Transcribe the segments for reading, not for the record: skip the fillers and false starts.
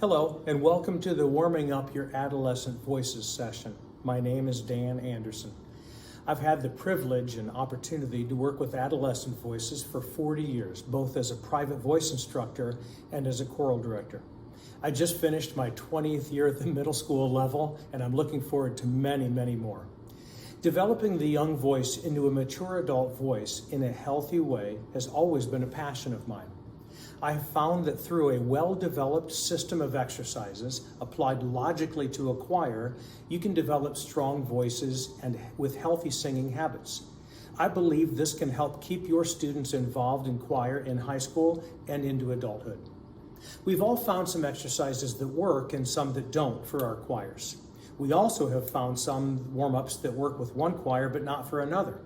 Hello, and welcome to the Warming Up Your Adolescent Voices session. My name is Dan Andersen. I've had the privilege and opportunity to work with adolescent voices for 40 years, both as a private voice instructor and as a choral director. I just finished my 20th year at the middle school level, and I'm looking forward to many, many more. Developing the young voice into a mature adult voice in a healthy way has always been a passion of mine. I have found that through a well-developed system of exercises applied logically to a choir, you can develop strong voices and with healthy singing habits. I believe this can help keep your students involved in choir in high school and into adulthood. We've all found some exercises that work and some that don't for our choirs. We also have found some warm-ups that work with one choir but not for another.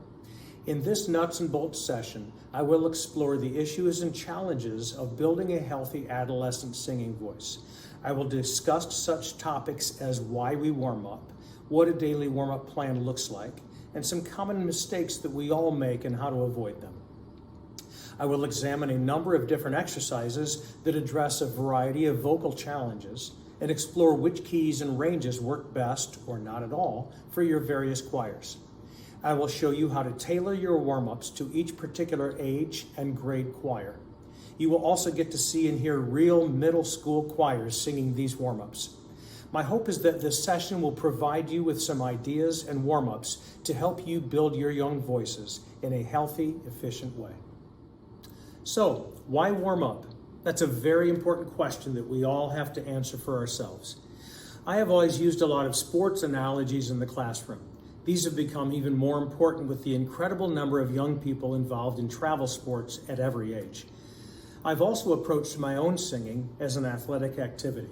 In this nuts and bolts session, I will explore the issues and challenges of building a healthy adolescent singing voice. I will discuss such topics as why we warm up, what a daily warm-up plan looks like, and some common mistakes that we all make and how to avoid them. I will examine a number of different exercises that address a variety of vocal challenges and explore which keys and ranges work best, or not at all, for your various choirs. I will show you how to tailor your warm-ups to each particular age and grade choir. You will also get to see and hear real middle school choirs singing these warm-ups. My hope is that this session will provide you with some ideas and warm-ups to help you build your young voices in a healthy, efficient way. So, why warm up? That's a very important question that we all have to answer for ourselves. I have always used a lot of sports analogies in the classroom. These have become even more important with the incredible number of young people involved in travel sports at every age. I've also approached my own singing as an athletic activity.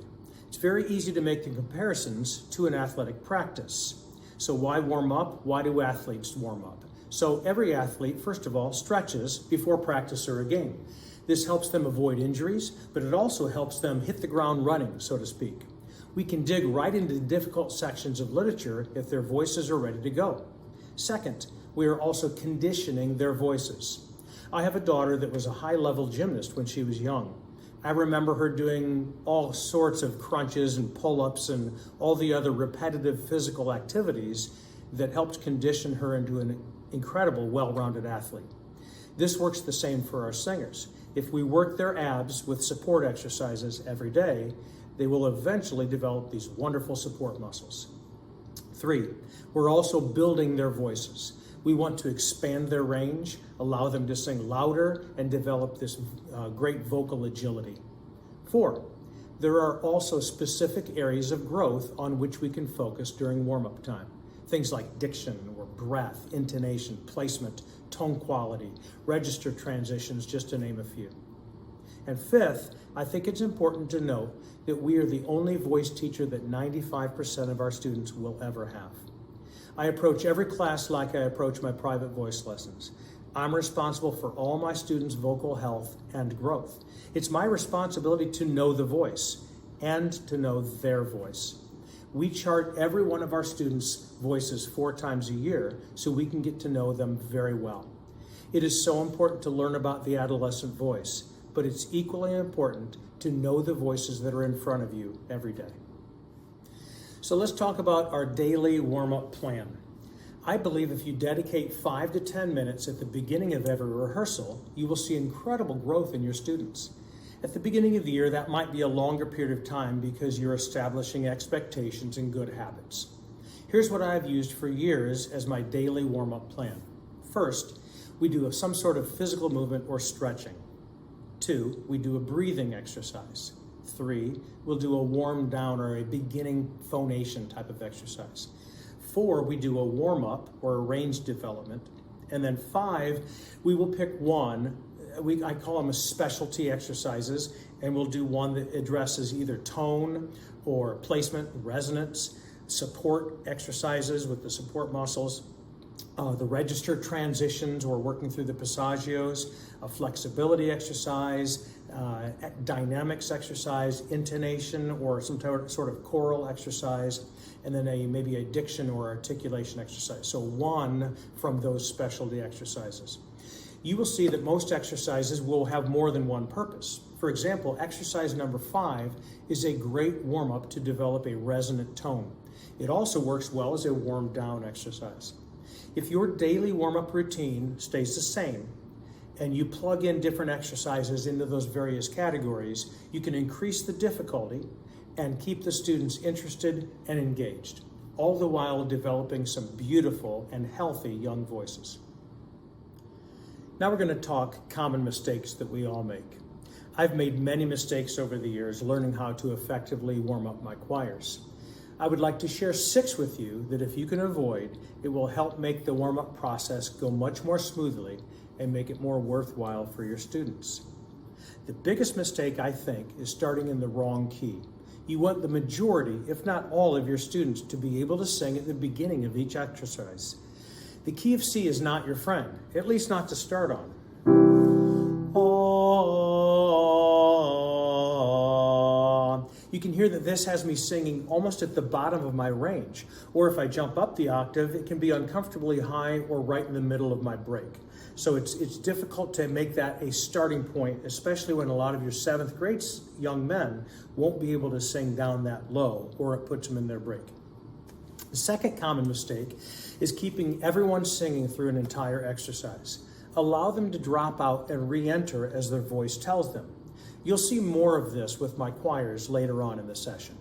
It's very easy to make the comparisons to an athletic practice. So why warm up? Why do athletes warm up? So every athlete, first of all, stretches before practice or a game. This helps them avoid injuries, but it also helps them hit the ground running, so to speak. We can dig right into the difficult sections of literature if their voices are ready to go. Second, we are also conditioning their voices. I have a daughter that was a high-level gymnast when she was young. I remember her doing all sorts of crunches and pull-ups and all the other repetitive physical activities that helped condition her into an incredible, well-rounded athlete. This works the same for our singers. If we work their abs with support exercises every day, they will eventually develop these wonderful support muscles. 3, we're also building their voices. We want to expand their range, allow them to sing louder, and develop this great vocal agility. 4, there are also specific areas of growth on which we can focus during warm-up time. Things like diction or breath, intonation, placement, tone quality, register transitions, just to name a few. And 5th, I think it's important to note that we are the only voice teacher that 95% of our students will ever have. I approach every class like I approach my private voice lessons. I'm responsible for all my students' vocal health and growth. It's my responsibility to know the voice and to know their voice. We chart every one of our students' voices 4 times a year so we can get to know them very well. It is so important to learn about the adolescent voice, but it's equally important to know the voices that are in front of you every day. So let's talk about our daily warm-up plan. I believe if you dedicate 5 to 10 minutes at the beginning of every rehearsal, you will see incredible growth in your students. At the beginning of the year, that might be a longer period of time because you're establishing expectations and good habits. Here's what I've used for years as my daily warm-up plan. First, we do some sort of physical movement or stretching. 2, we do a breathing exercise. 3, we'll do a warm down or a beginning phonation type of exercise. 4, we do a warm-up or a range development. And then 5, we will pick one. I call them specialty exercises, and we'll do one that addresses either tone or placement, resonance, support exercises with the support muscles, the register transitions or working through the passagios, a flexibility exercise, dynamics exercise, intonation or some sort of choral exercise, and then maybe a diction or articulation exercise. So one from those specialty exercises. you will see that most exercises will have more than one purpose. For example, exercise number 5 is a great warm-up to develop a resonant tone. It also works well as a warm-down exercise. If your daily warm-up routine stays the same, and you plug in different exercises into those various categories, you can increase the difficulty and keep the students interested and engaged, all the while developing some beautiful and healthy young voices. Now we're going to talk common mistakes that we all make. I've made many mistakes over the years learning how to effectively warm up my choirs. I would like to share 6 with you that if you can avoid, it will help make the warm-up process go much more smoothly and make it more worthwhile for your students. The biggest mistake, I think, is starting in the wrong key. You want the majority, if not all, of your students to be able to sing at the beginning of each exercise. The key of C is not your friend, at least not to start on. You can hear that this has me singing almost at the bottom of my range, or if I jump up the octave, it can be uncomfortably high or right in the middle of my break. So it's difficult to make that a starting point, especially when a lot of your 7th grade young men won't be able to sing down that low, or it puts them in their break. The second common mistake is keeping everyone singing through an entire exercise. Allow them to drop out and re-enter as their voice tells them. You'll see more of this with my choirs later on in the session.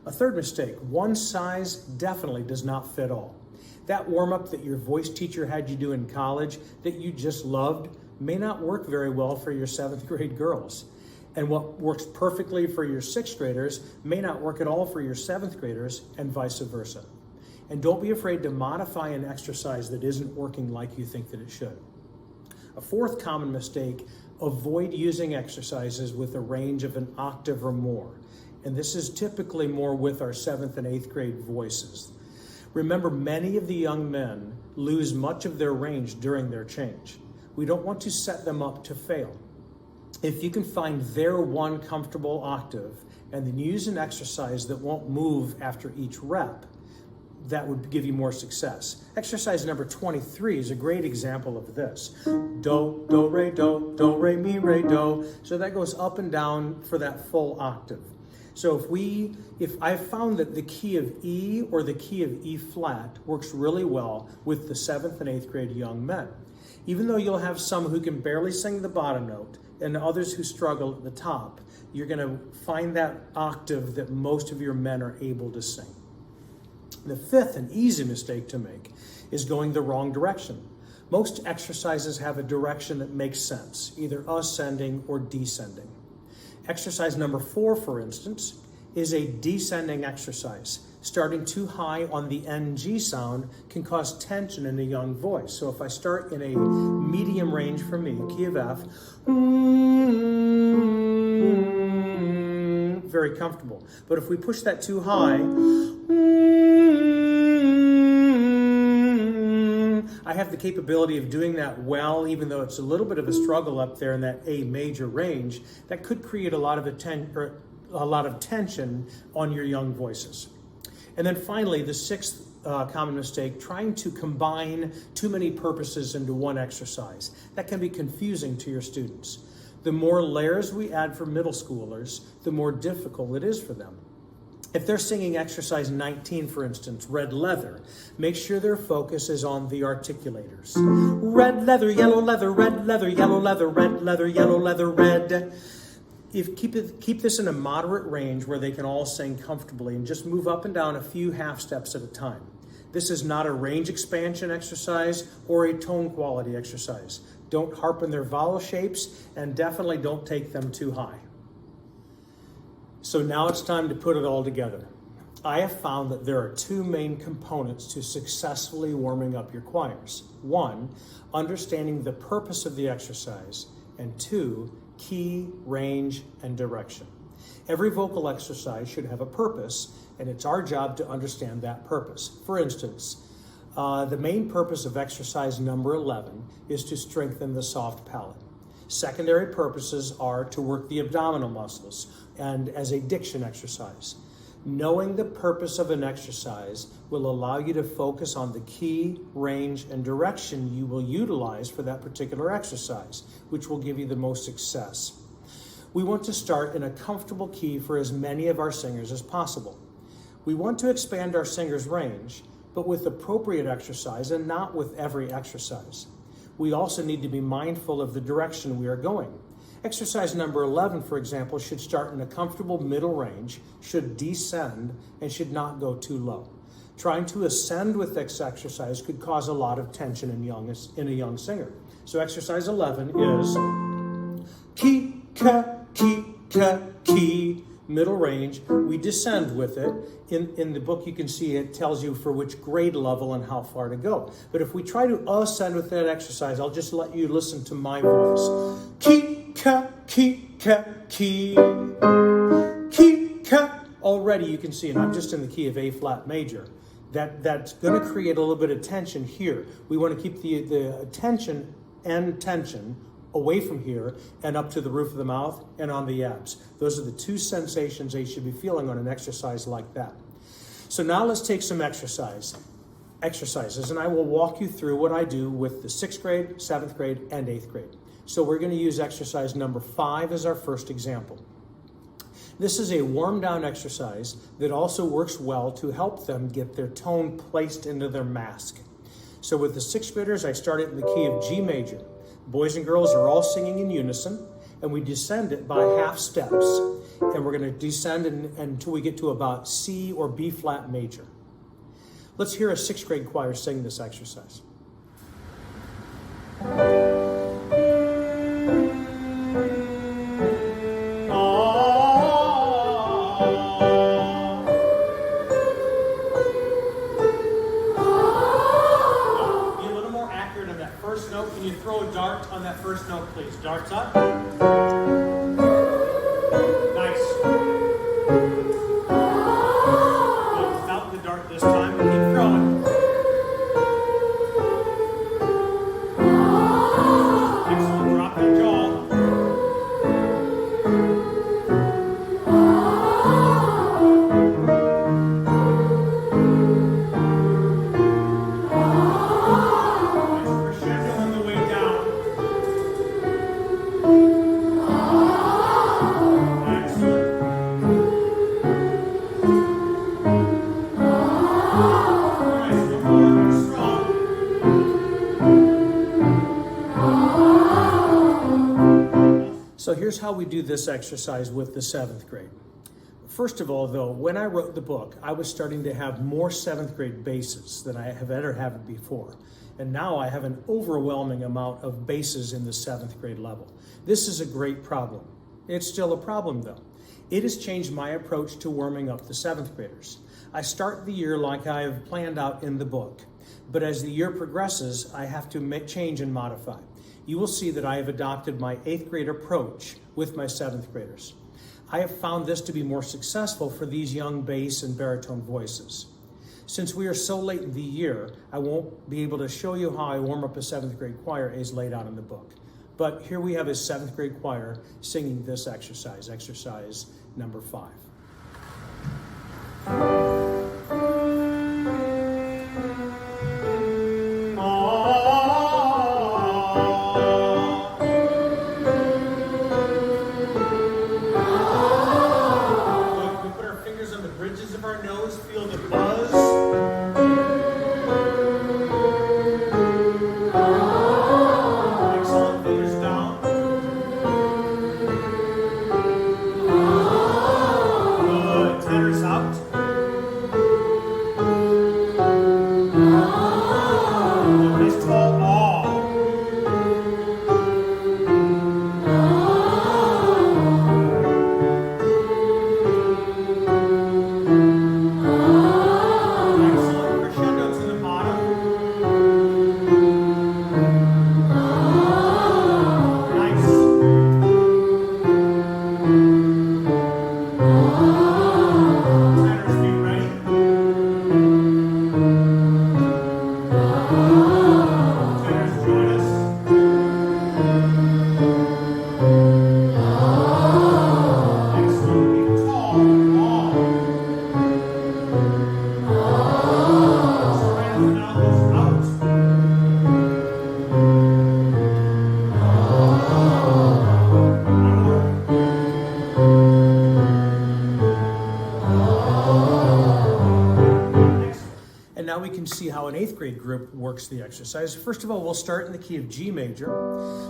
A third mistake, one size definitely does not fit all. That warm-up that your voice teacher had you do in college that you just loved may not work very well for your 7th grade girls. And what works perfectly for your 6th graders may not work at all for your 7th graders, and vice versa. And don't be afraid to modify an exercise that isn't working like you think that it should. A fourth common mistake, avoid using exercises with a range of an octave or more. And this is typically more with our 7th and 8th grade voices. Remember, many of the young men lose much of their range during their change. We don't want to set them up to fail. If you can find their one comfortable octave and then use an exercise that won't move after each rep, that would give you more success. Exercise number 23 is a great example of this. Do, do, re, mi, re, do. So that goes up and down for that full octave. So if I found that the key of E or the key of E flat works really well with the 7th and 8th grade young men. Even though you'll have some who can barely sing the bottom note and others who struggle at the top, you're going to find that octave that most of your men are able to sing. The fifth and easy mistake to make is going the wrong direction. Most exercises have a direction that makes sense, either ascending or descending. Exercise number 4, for instance, is a descending exercise. Starting too high on the NG sound can cause tension in a young voice. So if I start in a medium range for me, key of F, very comfortable. But if we push that too high, I have the capability of doing that well, even though it's a little bit of a struggle up there in that A major range. That could create a lot of tension on your young voices. And then finally, the 6th common mistake, trying to combine too many purposes into one exercise. That can be confusing to your students. The more layers we add for middle schoolers, the more difficult it is for them. If they're singing exercise 19, for instance, red leather, make sure their focus is on the articulators. Red leather, yellow leather, red leather, yellow leather, red leather, yellow leather, red. Keep this in a moderate range where they can all sing comfortably and just move up and down a few half steps at a time. This is not a range expansion exercise or a tone quality exercise. Don't harp on their vowel shapes, and definitely don't take them too high. So now it's time to put it all together. I have found that there are 2 main components to successfully warming up your choirs. 1, understanding the purpose of the exercise, and 2, key, range, and direction. Every vocal exercise should have a purpose, and it's our job to understand that purpose. For instance, the main purpose of exercise number 11 is to strengthen the soft palate. Secondary purposes are to work the abdominal muscles and as a diction exercise. Knowing the purpose of an exercise will allow you to focus on the key, range, and direction you will utilize for that particular exercise, which will give you the most success. We want to start in a comfortable key for as many of our singers as possible. We want to expand our singer's range, but with appropriate exercise and not with every exercise. We also need to be mindful of the direction we are going. Exercise number 11, for example, should start in a comfortable middle range, should descend, and should not go too low. Trying to ascend with this exercise could cause a lot of tension in a young singer. So exercise 11 is key, ka, key, ka, key, middle range. We descend with it. In the book, you can see it tells you for which grade level and how far to go. But if we try to ascend with that exercise, I'll just let you listen to my voice. Key, ka, key, ka, key, key, ka. Already you can see, and I'm just in the key of A flat major. That's going to create a little bit of tension here. We want to keep the attention and tension away from here and up to the roof of the mouth and on the abs. Those are the two sensations they should be feeling on an exercise like that. So now let's take some exercises, and I will walk you through what I do with the 6th grade, 7th grade, and 8th grade. So we're going to use exercise number 5 as our first example. This is a warm down exercise that also works well to help them get their tone placed into their mask. So with the 6th graders, I start it in the key of G major. Boys and girls are all singing in unison, and we descend it by half steps. And we're going to descend until we get to about C or B flat major. Let's hear a 6th grade choir sing this exercise. Can you throw a dart on that first note, please? Darts up. Nice. Without the dart this time, keep throwing. Excellent. Drop your jaw. So here's how we do this exercise with the 7th grade. First of all, though, when I wrote the book, I was starting to have more 7th grade basses than I have ever had before. And now I have an overwhelming amount of basses in the 7th grade level. This is a great problem. It's still a problem, though. It has changed my approach to warming up the 7th graders. I start the year like I have planned out in the book. But as the year progresses, I have to change and modify. You will see that I have adopted my 8th grade approach with my 7th graders. I have found this to be more successful for these young bass and baritone voices. Since we are so late in the year, I won't be able to show you how I warm up a 7th grade choir as laid out in the book. But here we have a 7th grade choir singing this exercise, exercise number 5. Feel the buzz. Excellent. Fingers down. 8th grade group works the exercise. First of all, we'll start in the key of G major.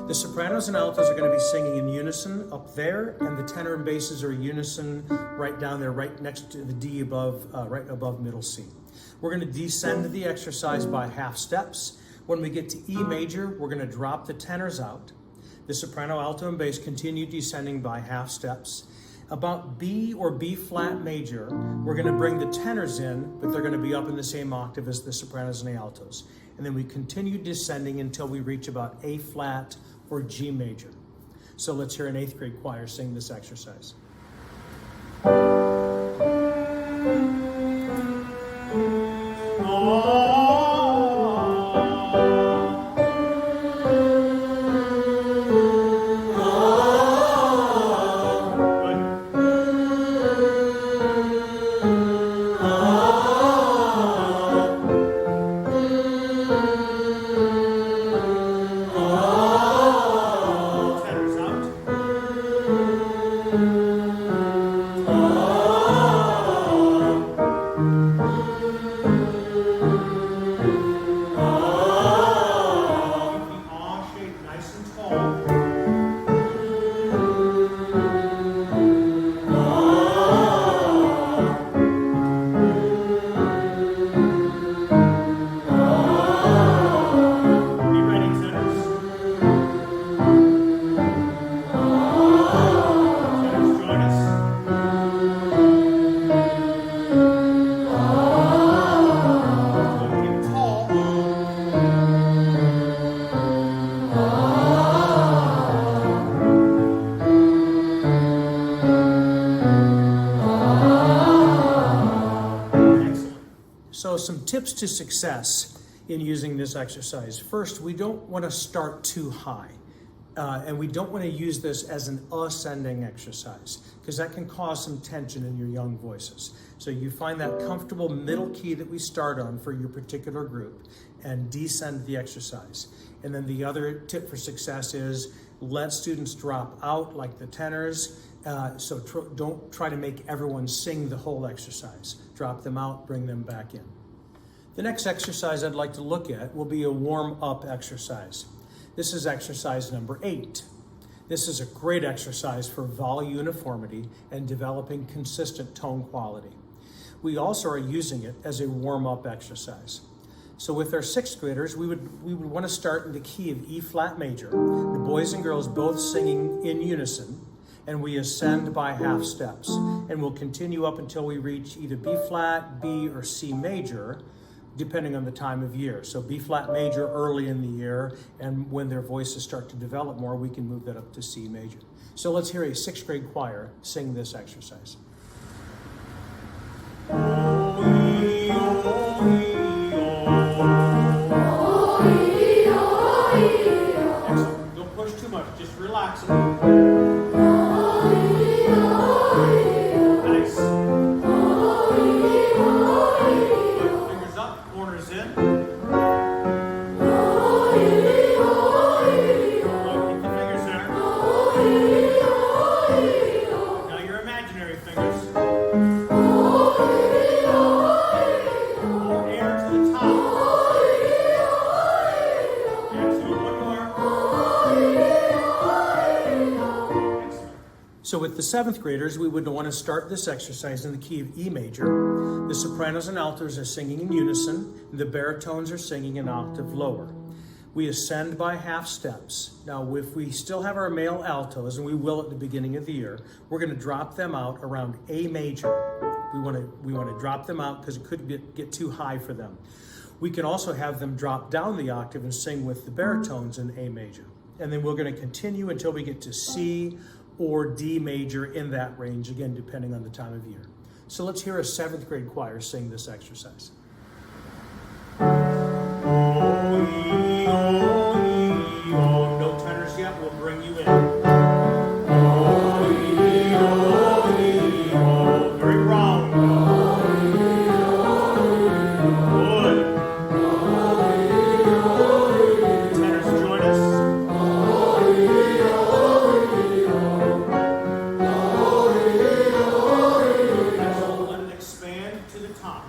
The sopranos and altos are going to be singing in unison up there, and the tenor and basses are unison right down there, right next to the D above, right above middle C. We're going to descend the exercise by half steps. When we get to E major, we're going to drop the tenors out. The soprano, alto, and bass continue descending by half steps. About B or B flat major, we're going to bring the tenors in, but they're going to be up in the same octave as the sopranos and the altos. And then we continue descending until we reach about A flat or G major. So let's hear an 8th grade choir sing this exercise. So some tips to success in using this exercise. First, we don't want to start too high. And we don't want to use this as an ascending exercise because that can cause some tension in your young voices. So you find that comfortable middle key that we start on for your particular group and descend the exercise. And then the other tip for success is let students drop out like the tenors. Don't try to make everyone sing the whole exercise. Drop them out, bring them back in. The next exercise I'd like to look at will be a warm-up exercise. This is exercise number 8. This is a great exercise for vowel uniformity and developing consistent tone quality. We also are using it as a warm-up exercise. So with our 6th graders, we would want to start in the key of E flat major, the boys and girls both singing in unison, and we ascend by half steps. And we'll continue up until we reach either B flat, B, or C major, depending on the time of year. So B flat major early in the year, and when their voices start to develop more, we can move that up to C major. So let's hear a 6th grade choir sing this exercise. Excellent. Don't push too much, just relax it. Nice. Fingers up, corners in. Keep the fingers there. Now your imaginary fingers. More air to the top. Excellent. One more. Excellent. So with the 7th graders, we would want to start this exercise in the key of E major. The sopranos and altos are singing in unison, and the baritones are singing an octave lower. We ascend by half steps. Now, if we still have our male altos, and we will at the beginning of the year, we're going to drop them out around A major. We want to drop them out because it could get too high for them. We can also have them drop down the octave and sing with the baritones in A major. And then we're going to continue until we get to C or D major in that range, again, depending on the time of year. So let's hear a 7th grade choir sing this exercise. No tenors yet, we'll bring you in. Very round. Good. Tenors join us. Let it expand to the top.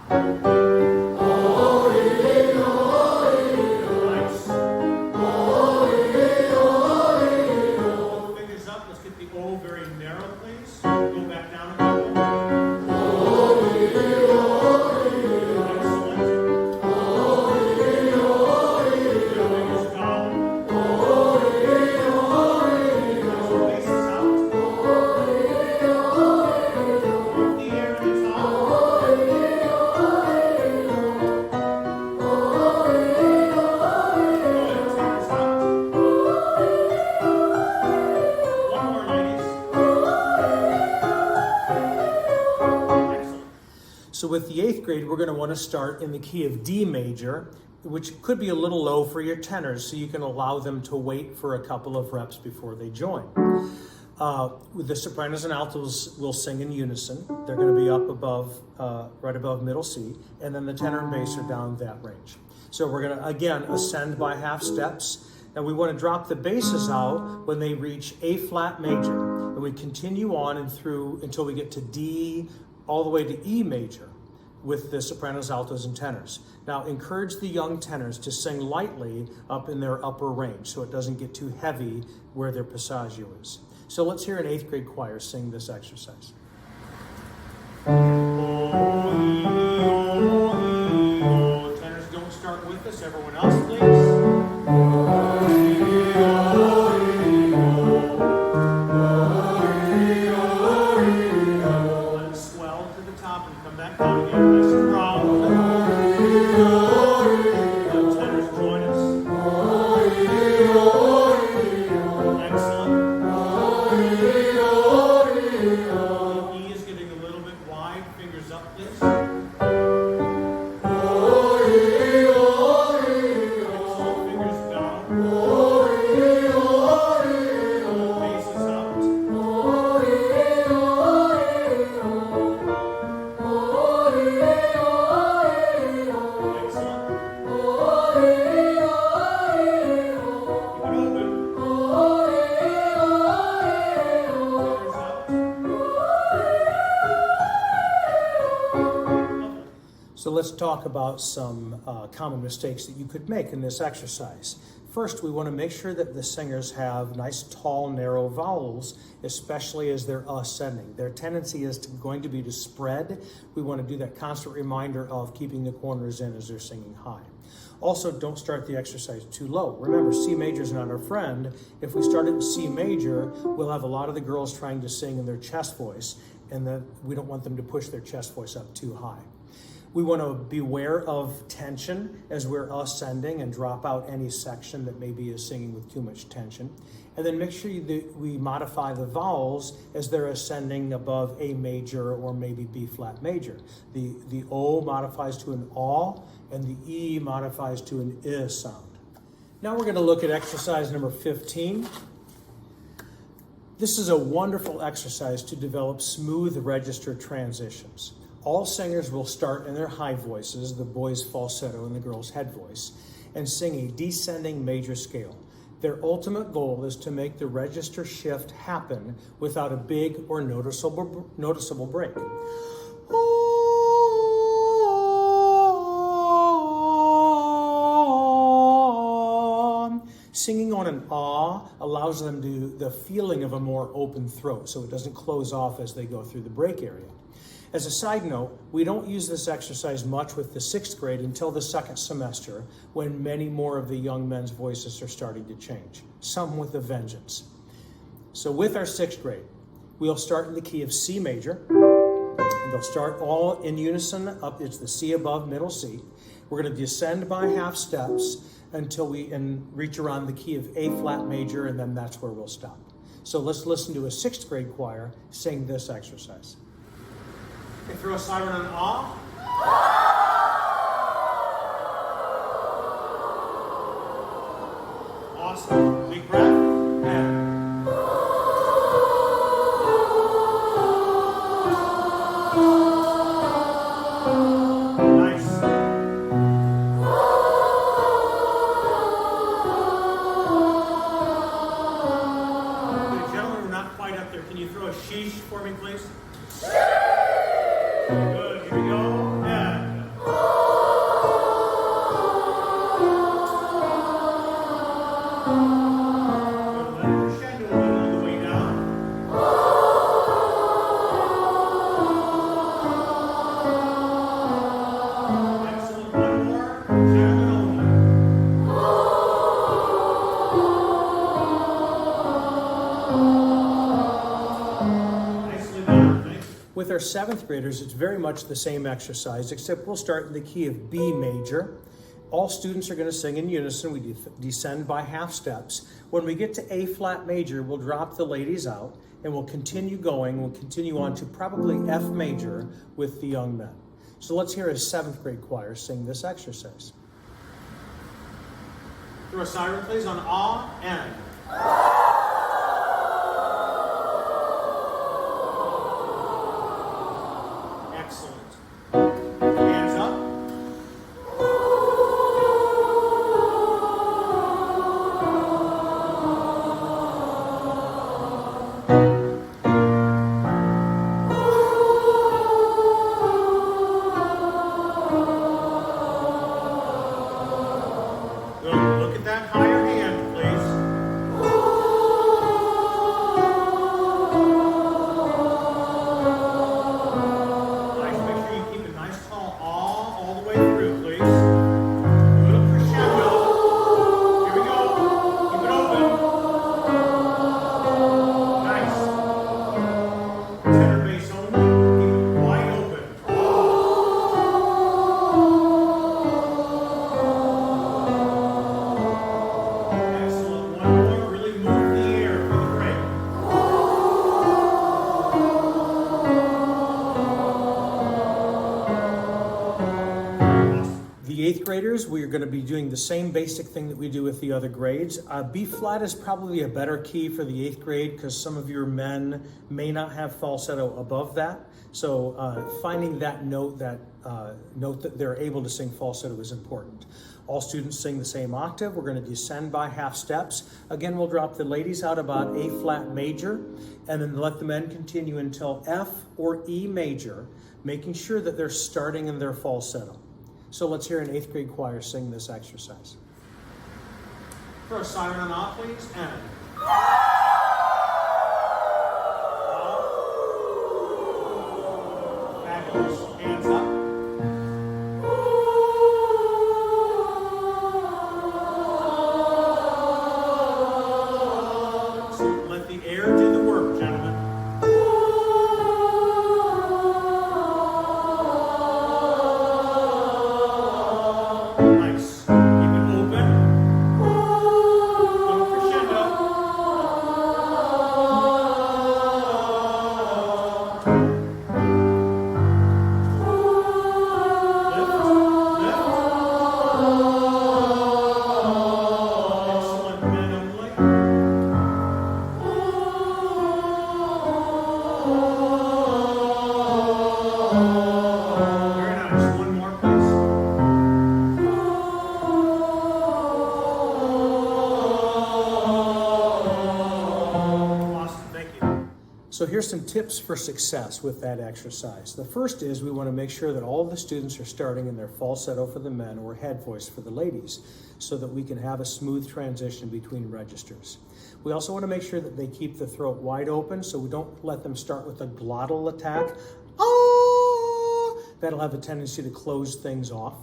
So with the 8th grade, we're going to want to start in the key of D major, which could be a little low for your tenors, so you can allow them to wait for a couple of reps before they join. With the sopranos and altos will sing in unison. They're going to be up above, right above middle C, and then the tenor and bass are down that range. So we're going to, again, ascend by half steps. Now we want to drop the basses out when they reach A flat major, and we continue on and through until we get to D, all the way to E major with the sopranos, altos, and tenors. Now encourage the young tenors to sing lightly up in their upper range so it doesn't get too heavy where their passaggio is. So let's hear an 8th grade choir sing this exercise. Tenors, don't start with us. Everyone else, please. Let it swell to the top and come back down again. Nice and strong. Tenors, join us. Excellent. E is getting a little bit wide. Fingers up, please. Excellent. Fingers down. Bass is out. Excellent. Keep it open. Fingers out. So let's talk about some common mistakes that you could make in this exercise. First, we want to make sure that the singers have nice, tall, narrow vowels, especially as they're ascending. Their tendency is going to be to spread. We want to do that constant reminder of keeping the corners in as they're singing high. Also, don't start the exercise too low. Remember, C major is not our friend. If we start at C major, we'll have a lot of the girls trying to sing in their chest voice, and then we don't want them to push their chest voice up too high. We want to beware of tension as we're ascending and drop out any section that maybe is singing with too much tension. And then make sure that we modify the vowels as they're ascending above A major or maybe B flat major. The O modifies to an aw, and the E modifies to an I sound. Now we're going to look at exercise number 15. This is a wonderful exercise to develop smooth register transitions. All singers will start in their high voices, the boys' falsetto and the girls' head voice, and sing a descending major scale. Their ultimate goal is to make the register shift happen without a big or noticeable break. Singing on an ah allows them the feeling of a more open throat, so it doesn't close off as they go through the break area. As a side note, we don't use this exercise much with the 6th grade until the 2nd semester, when many more of the young men's voices are starting to change, some with a vengeance. So with our 6th grade, we'll start in the key of C major, and they'll start all in unison up. It's the C above middle C. We're going to descend by half steps until we reach around the key of A flat major, and then that's where we'll stop. So let's listen to a 6th grade choir sing this exercise. Okay, throw a siren on ah. Awesome. Big breath. And nice. Okay, gentlemen, we're not quite up there. Can you throw a sheesh for me, please? Good, here we go, and let it crescendo a little on the way down. Excellent, one more, gentlemen only. Nicely done, thank you. With our 7th graders, it's very much the same exercise, except we'll start in the key of B major. All students are going to sing in unison. We descend by half steps. When we get to A flat major, we'll drop the ladies out, and we'll continue going. We'll continue on to probably F major with the young men. So let's hear a 7th grade choir sing this exercise. Throw a siren, please, on ah and. Excellent. Hands up. Look at that higher hand, please. Nice. Make sure you keep a nice tall ah all the way through, please. A little crescendo. Here we go. Keep it open. Nice. Tenor bass only. Keep it wide open. Excellent. One more. Really move the air for the break. The 8th graders, we are going to be doing the same basic thing that we do with the other grades. B flat is probably a better key for the 8th grade because some of your men may not have falsetto above that. So finding that note that they're able to sing falsetto is important. All students sing the same octave. We're going to descend by half steps. Again, we'll drop the ladies out about A flat major and then let the men continue until F or E major, making sure that they're starting in their falsetto. So let's hear an 8th grade choir sing this exercise. Throw a siren on ah, please, and. Fabulous. Hands up. So let the air do the work, gentlemen. Nice. Keep it open. Little crescendo. Lift, lift. Excellent. Men only. Very nice. One more, please. Awesome. Thank you. So here's some tips for success with that exercise. The first is we want to make sure that all the students are starting in their falsetto for the men or head voice for the ladies so that we can have a smooth transition between registers. We also want to make sure that they keep the throat wide open so we don't let them start with a glottal attack. Ah! That'll have a tendency to close things off.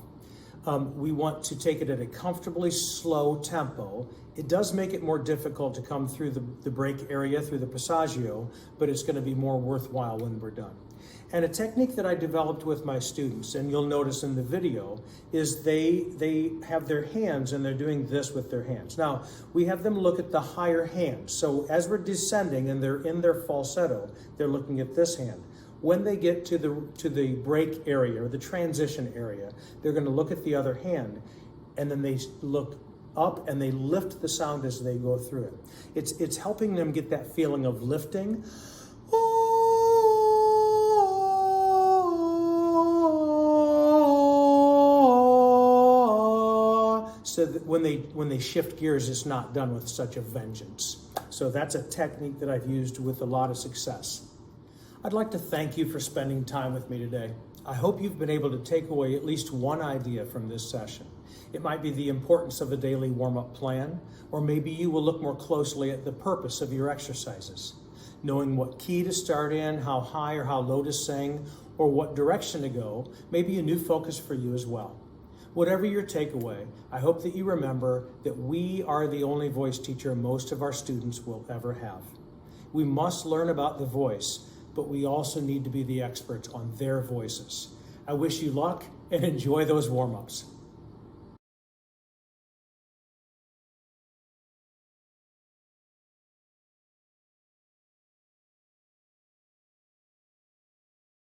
We want to take it at a comfortably slow tempo. It does make it more difficult to come through the break area, through the passaggio, but it's going to be more worthwhile when we're done. And a technique that I developed with my students, and you'll notice in the video, is they have their hands and they're doing this with their hands. Now, we have them look at the higher hand. So as we're descending and they're in their falsetto, they're looking at this hand. When they get to the break area or the transition area, they're going to look at the other hand, and then they look up and they lift the sound as they go through it. It's helping them get that feeling of lifting. So that when they shift gears, it's not done with such a vengeance. So that's a technique that I've used with a lot of success. I'd like to thank you for spending time with me today. I hope you've been able to take away at least one idea from this session. It might be the importance of a daily warm-up plan, or maybe you will look more closely at the purpose of your exercises. Knowing what key to start in, how high or how low to sing, or what direction to go may be a new focus for you as well. Whatever your takeaway, I hope that you remember that we are the only voice teacher most of our students will ever have. We must learn about the voice, but we also need to be the experts on their voices. I wish you luck and enjoy those warm-ups.